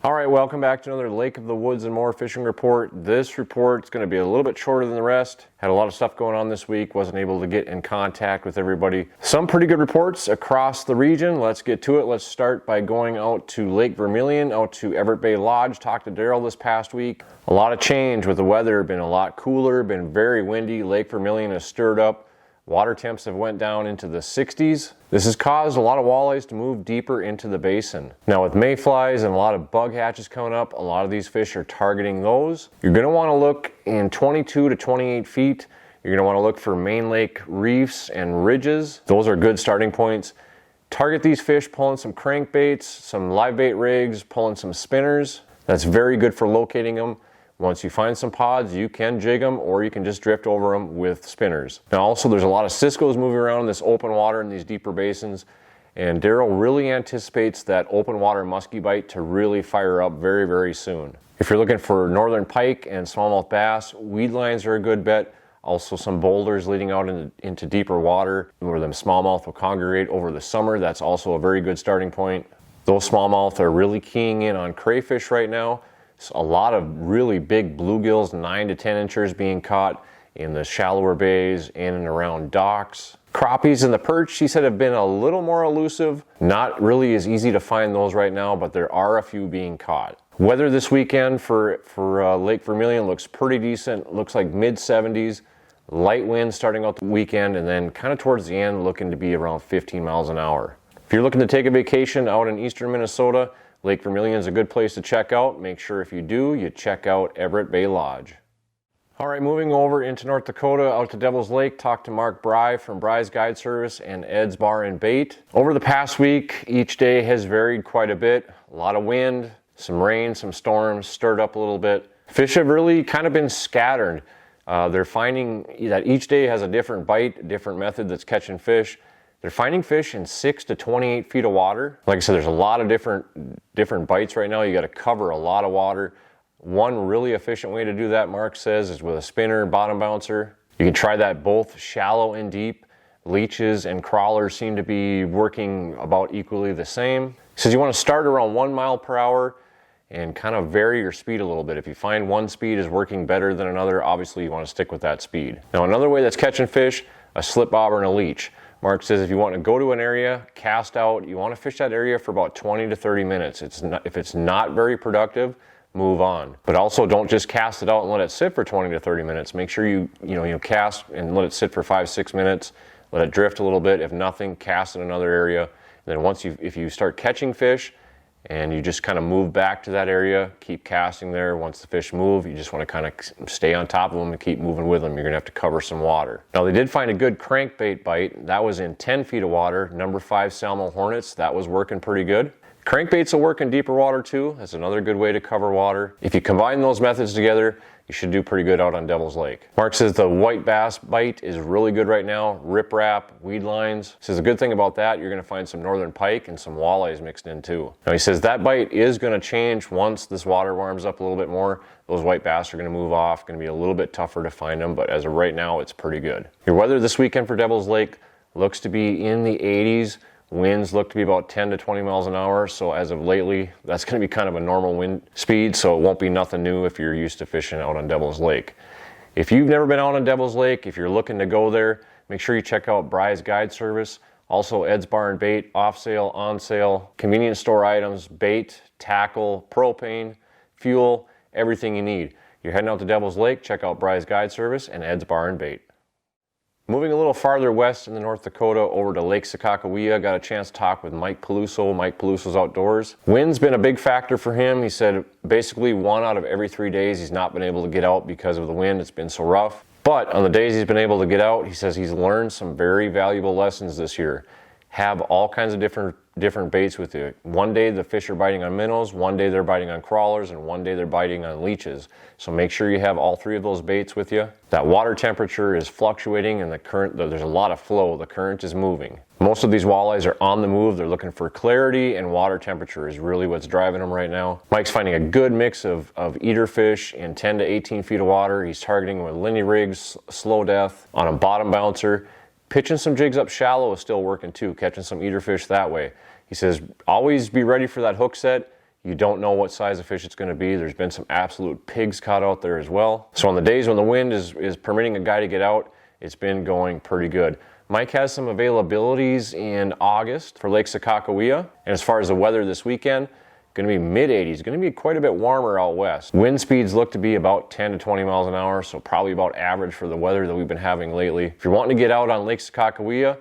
All right, welcome back to another Lake of the Woods and More fishing report. This report is going to be a little bit shorter than the rest. Had a lot of stuff going on this week, wasn't able to get in contact with everybody. Some pretty good reports across the region. Let's get to it. Let's start by going out to Lake Vermilion, out to Everett Bay Lodge. Talked to Daryl this past week. A lot of change with the weather, been a lot cooler, been very windy. Lake Vermilion has stirred up. Water temps have went down into the 60s. This has caused a lot of walleyes to move deeper into the basin. Now with mayflies and a lot of bug hatches coming up, a lot of these fish are targeting those. You're going to want to look in 22 to 28 feet. You're going to want to look for main lake reefs and ridges. Those are good starting points. Target these fish pulling some crankbaits, some live bait rigs, pulling some spinners. That's very good for locating them. Once you find some pods, you can jig them or you can just drift over them with spinners. Now also there's a lot of ciscos moving around in this open water in these deeper basins, and Daryl really anticipates that open water muskie bite to really fire up very, very soon. If you're looking for northern pike and smallmouth bass, weed lines are a good bet. Also some boulders leading out into deeper water where them smallmouth will congregate over the summer. That's also a very good starting point. Those smallmouth are really keying in on crayfish right now. A lot of really big bluegills, 9 to 10 inchers being caught in the shallower bays, in and around docks. Crappies and the perch, he said, have been a little more elusive. Not really as easy to find those right now, but there are a few being caught. Weather this weekend for Lake Vermilion looks pretty decent. Looks like mid-70s. Light winds starting out the weekend, and then kind of towards the end looking to be around 15 miles an hour. If you're looking to take a vacation out in eastern Minnesota, Lake Vermilion is a good place to check out. Make sure if you do, you check out Everett Bay Lodge. All right, moving over into North Dakota, out to Devil's Lake, talked to Mark Bry from Bry's Guide Service and Ed's Bar and Bait. Over the past week, each day has varied quite a bit. A lot of wind, some rain, some storms, stirred up a little bit. Fish have really kind of been scattered. They're finding that each day has a different bite, a different method that's catching fish. They're finding fish in 6 to 28 feet of water. Like I said, there's a lot of different bites right now. You got to cover a lot of water. One really efficient way to do that, Mark says, is with a spinner bottom bouncer. You can try that both shallow and deep. Leeches and crawlers seem to be working about equally the same. He says you want to start around 1 mile per hour and kind of vary your speed a little bit. If you find one speed is working better than another, obviously you want to stick with that speed. Now another way that's catching fish, a slip bobber and a leech. Mark says if you want to go to an area, cast out, you want to fish that area for about 20 to 30 minutes. If it's not very productive, move on. But also don't just cast it out and let it sit for 20 to 30 minutes. Make sure you cast and let it sit for 5-6 minutes. Let it drift a little bit. If nothing, cast in another area. And then if you start catching fish and you just kind of move back to that area, keep casting there. Once the fish move, you just want to kind of stay on top of them and keep moving with them. You're gonna have to cover some water. Now they did find a good crankbait bite. That was in 10 feet of water, number 5 Salmo Hornets. That was working pretty good. Crankbaits will work in deeper water too. That's another good way to cover water. If you combine those methods together, you should do pretty good out on Devil's Lake. Mark says the white bass bite is really good right now. Riprap, weed lines. Says the good thing about that, you're gonna find some northern pike and some walleyes mixed in too. Now he says that bite is gonna change once this water warms up a little bit more. Those white bass are gonna move off, gonna be a little bit tougher to find them, but as of right now, it's pretty good. Your weather this weekend for Devil's Lake looks to be in the 80s. Winds look to be about 10 to 20 miles an hour, so as of lately, that's going to be kind of a normal wind speed, so it won't be nothing new if you're used to fishing out on Devil's Lake. If you've never been out on Devil's Lake, if you're looking to go there, make sure you check out Bry's Guide Service. Also Ed's Bar and Bait, off sale, on sale, convenience store items, bait, tackle, propane, fuel, everything you need. You're heading out to Devil's Lake, check out Bry's Guide Service and Ed's Bar and Bait. Moving a little farther west in the North Dakota over to Lake Sakakawea, got a chance to talk with Mike Peluso. Mike Peluso's Outdoors. Wind's been a big factor for him. He said basically 1 out of every 3 days he's not been able to get out because of the wind. It's been so rough. But on the days he's been able to get out, he says he's learned some very valuable lessons this year. Have all kinds of different baits with you. One day the fish are biting on minnows, one day they're biting on crawlers, and one day they're biting on leeches. So make sure you have all 3 of those baits with you. That water temperature is fluctuating and the current, there's a lot of flow, the current is moving. Most of these walleyes are on the move, they're looking for clarity, and water temperature is really what's driving them right now. Mike's finding a good mix of eater fish in 10 to 18 feet of water. He's targeting with lindy rigs, slow death, on a bottom bouncer. Pitching some jigs up shallow is still working too, catching some eater fish that way. He says, always be ready for that hook set. You don't know what size of fish it's going to be. There's been some absolute pigs caught out there as well. So on the days when the wind is permitting a guy to get out, it's been going pretty good. Mike has some availabilities in August for Lake Sakakawea. And as far as the weather this weekend, going to be mid-80s, going to be quite a bit warmer out west. Wind speeds look to be about 10 to 20 miles an hour, so probably about average for the weather that we've been having lately. If you're wanting to get out on Lake Sakakawea,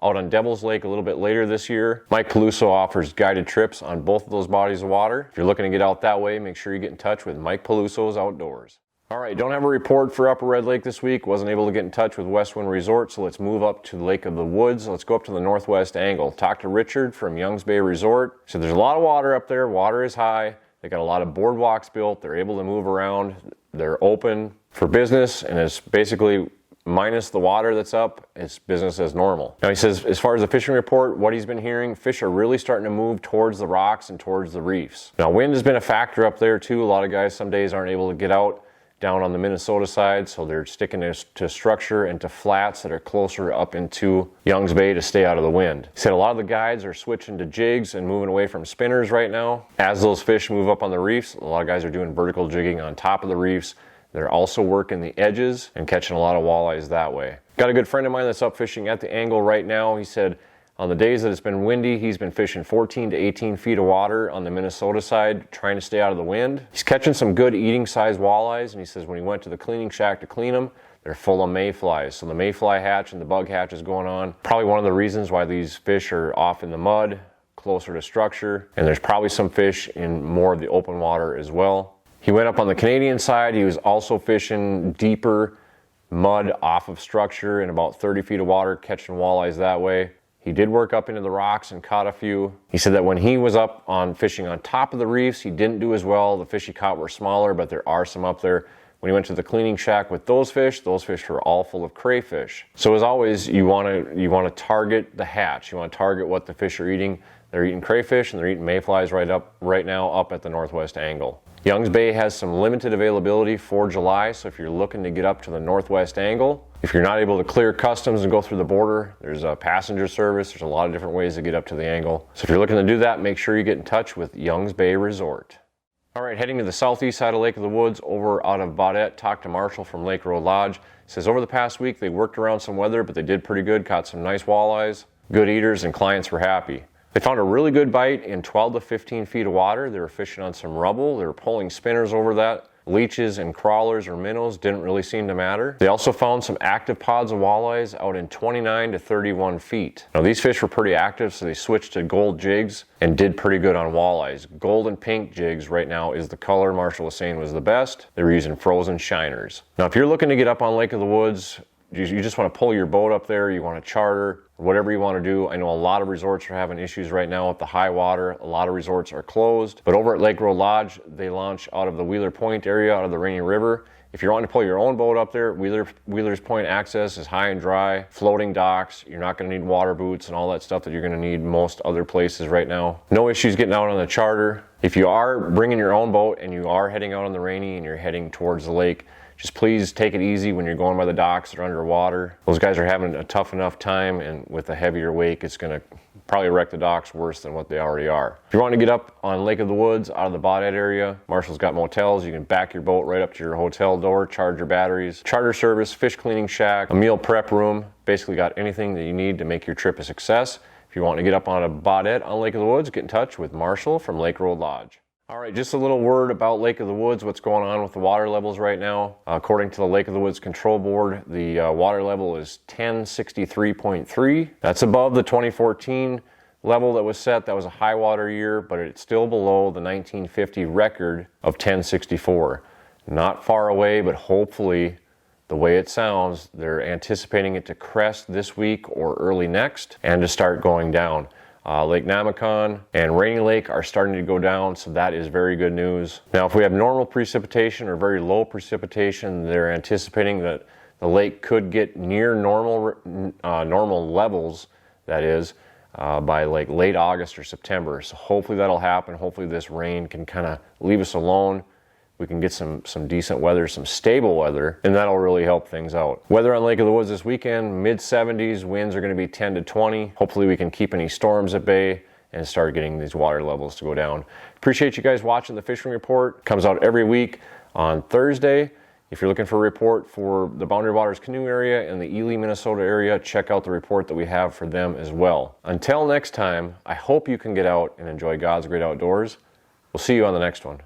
out on Devil's Lake a little bit later this year, Mike Peluso offers guided trips on both of those bodies of water. If you're looking to get out that way, make sure you get in touch with Mike Peluso's Outdoors. All right, don't have a report for Upper Red Lake this week. Wasn't able to get in touch with West Wind Resort, so let's move up to Lake of the Woods. Let's go up to the northwest angle. Talk to Richard from Youngs Bay Resort. So there's a lot of water up there. Water is high. They got a lot of boardwalks built. They're able to move around. They're open for business, and it's basically minus the water that's up, it's business as normal. Now he says, as far as the fishing report, what he's been hearing, fish are really starting to move towards the rocks and towards the reefs. Now wind has been a factor up there too. A lot of guys some days aren't able to get out down on the Minnesota side, so they're sticking to structure and to flats that are closer up into Youngs Bay to stay out of the wind. He said a lot of the guides are switching to jigs and moving away from spinners right now. As those fish move up on the reefs, a lot of guys are doing vertical jigging on top of the reefs. They're also working the edges and catching a lot of walleyes that way. Got a good friend of mine that's up fishing at the angle right now. He said on the days that it's been windy, he's been fishing 14 to 18 feet of water on the Minnesota side, trying to stay out of the wind. He's catching some good eating size walleyes, and he says when he went to the cleaning shack to clean them, they're full of mayflies. So the mayfly hatch and the bug hatch is going on. Probably one of the reasons why these fish are off in the mud, closer to structure, and there's probably some fish in more of the open water as well. He went up on the Canadian side. He was also fishing deeper mud off of structure in about 30 feet of water, catching walleyes that way. He did work up into the rocks and caught a few. He said that when he was up on fishing on top of the reefs, he didn't do as well. The fish he caught were smaller, but there are some up there. When he went to the cleaning shack with those fish were all full of crayfish. So as always, you want to target the hatch. You want to target what the fish are eating. They're eating crayfish and they're eating mayflies right now up at the northwest angle. Youngs Bay has some limited availability for July, so if you're looking to get up to the northwest angle, if you're not able to clear customs and go through the border, there's a passenger service. There's a lot of different ways to get up to the angle. So if you're looking to do that, make sure you get in touch with Youngs Bay Resort. All right, heading to the southeast side of Lake of the Woods, over out of Baudette, talked to Marshall from Lake Road Lodge. He says over the past week, they worked around some weather, but they did pretty good, caught some nice walleyes, good eaters, and clients were happy. They found a really good bite in 12 to 15 feet of water. They were fishing on some rubble. They were pulling spinners over that. Leeches and crawlers or minnows didn't really seem to matter. They also found some active pods of walleyes out in 29 to 31 feet. Now these fish were pretty active, so they switched to gold jigs and did pretty good on walleyes. Gold and pink jigs right now is the color Marshall was saying was the best. They were using frozen shiners. Now if you're looking to get up on Lake of the Woods, you just want to pull your boat up there, you want to charter, whatever you want to do. I know a lot of resorts are having issues right now with the high water. A lot of resorts are closed. But over at Lake Road Lodge, they launch out of the Wheeler Point area, out of the Rainy River. If you're wanting to pull your own boat up there, Wheeler's Point access is high and dry, floating docks. You're not going to need water boots and all that stuff that you're going to need most other places right now. No issues getting out on the charter. If you are bringing your own boat and you are heading out on the Rainy and you're heading towards the lake, just please take it easy when you're going by the docks or underwater. Those guys are having a tough enough time, and with a heavier wake, it's going to probably wreck the docks worse than what they already are. If you want to get up on Lake of the Woods out of the Baudette area, Marshall's got motels. You can back your boat right up to your hotel door, charge your batteries, charter service, fish cleaning shack, a meal prep room. Basically got anything that you need to make your trip a success. If you want to get up on a Baudette on Lake of the Woods, get in touch with Marshall from Lake Road Lodge. All right, just a little word about Lake of the Woods, what's going on with the water levels right now. According to the Lake of the Woods Control Board, the water level is 1063.3. That's above the 2014 level that was set. That was a high water year, but it's still below the 1950 record of 1064. Not far away, but hopefully, the way it sounds, they're anticipating it to crest this week or early next and to start going down. Lake Namacon and Rainy Lake are starting to go down, so that is very good news. Now, if we have normal precipitation or very low precipitation, they're anticipating that the lake could get near normal levels, that is, by like late August or September. So hopefully that'll happen. Hopefully this rain can kind of leave us alone. We can get some decent weather, some stable weather, and that'll really help things out. Weather on Lake of the Woods this weekend, mid-70s, winds are going to be 10 to 20. Hopefully we can keep any storms at bay and start getting these water levels to go down. Appreciate you guys watching the fishing report. Comes out every week on Thursday. If you're looking for a report for the Boundary Waters Canoe area and the Ely, Minnesota area, check out the report that we have for them as well. Until next time, I hope you can get out and enjoy God's great outdoors. We'll see you on the next one.